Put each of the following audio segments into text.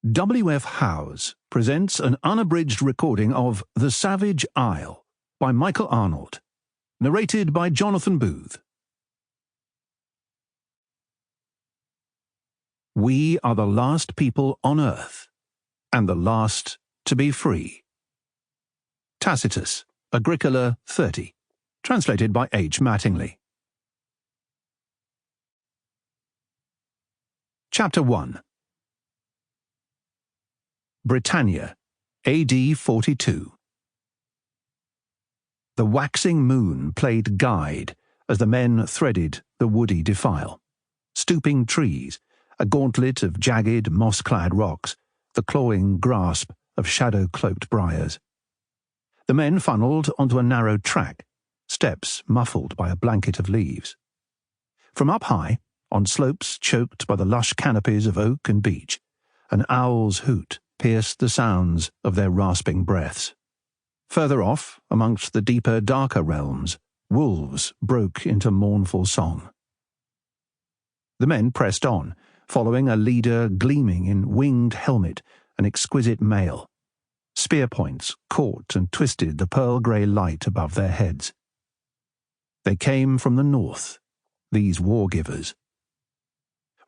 W.F. Howes presents an unabridged recording of The Savage Isle by Michael Arnold, narrated by Jonathan Booth. We are the last people on earth, and the last to be free. Tacitus, Agricola 30, translated by H. Mattingly. Chapter 1. Britannia, A.D. 42. The waxing moon played guide as the men threaded the woody defile. Stooping trees, a gauntlet of jagged, moss-clad rocks, the clawing grasp of shadow-cloaked briars. The men funneled onto a narrow track, steps muffled by a blanket of leaves. From up high, on slopes choked by the lush canopies of oak and beech, an owl's hoot pierced the sounds of their rasping breaths. Further off, amongst the deeper, darker realms, wolves broke into mournful song. The men pressed on, following a leader gleaming in winged helmet and exquisite mail. Spear points caught and twisted the pearl-grey light above their heads. They came from the north, these war-givers.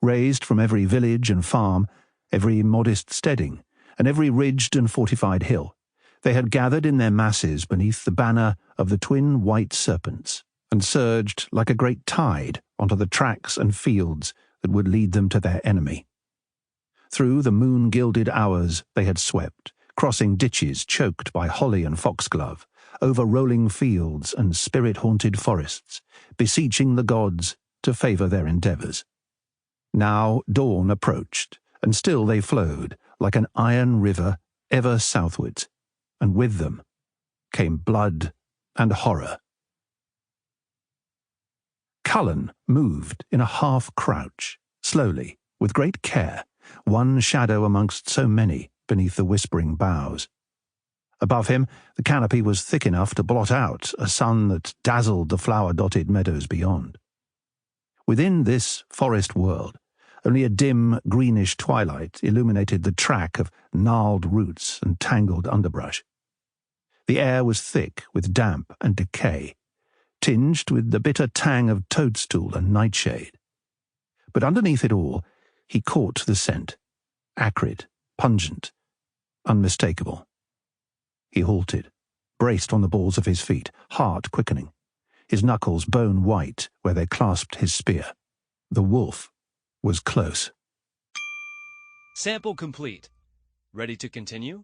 Raised from every village and farm, every modest steading, and every ridged and fortified hill, they had gathered in their masses beneath the banner of the twin white serpents, and surged like a great tide onto the tracks and fields that would lead them to their enemy. Through the moon-gilded hours they had swept, crossing ditches choked by holly and foxglove, over rolling fields and spirit-haunted forests, beseeching the gods to favour their endeavours. Now dawn approached, and still they flowed, like an iron river, ever southwards, and with them came blood and horror. Cullen moved in a half-crouch, slowly, with great care, one shadow amongst so many beneath the whispering boughs. Above him, the canopy was thick enough to blot out a sun that dazzled the flower-dotted meadows beyond. Within this forest world, only a dim, greenish twilight illuminated the track of gnarled roots and tangled underbrush. The air was thick with damp and decay, tinged with the bitter tang of toadstool and nightshade. But underneath it all, he caught the scent, acrid, pungent, unmistakable. He halted, braced on the balls of his feet, heart quickening, his knuckles bone-white where they clasped his spear. The wolf was close. Sample complete. Ready to continue?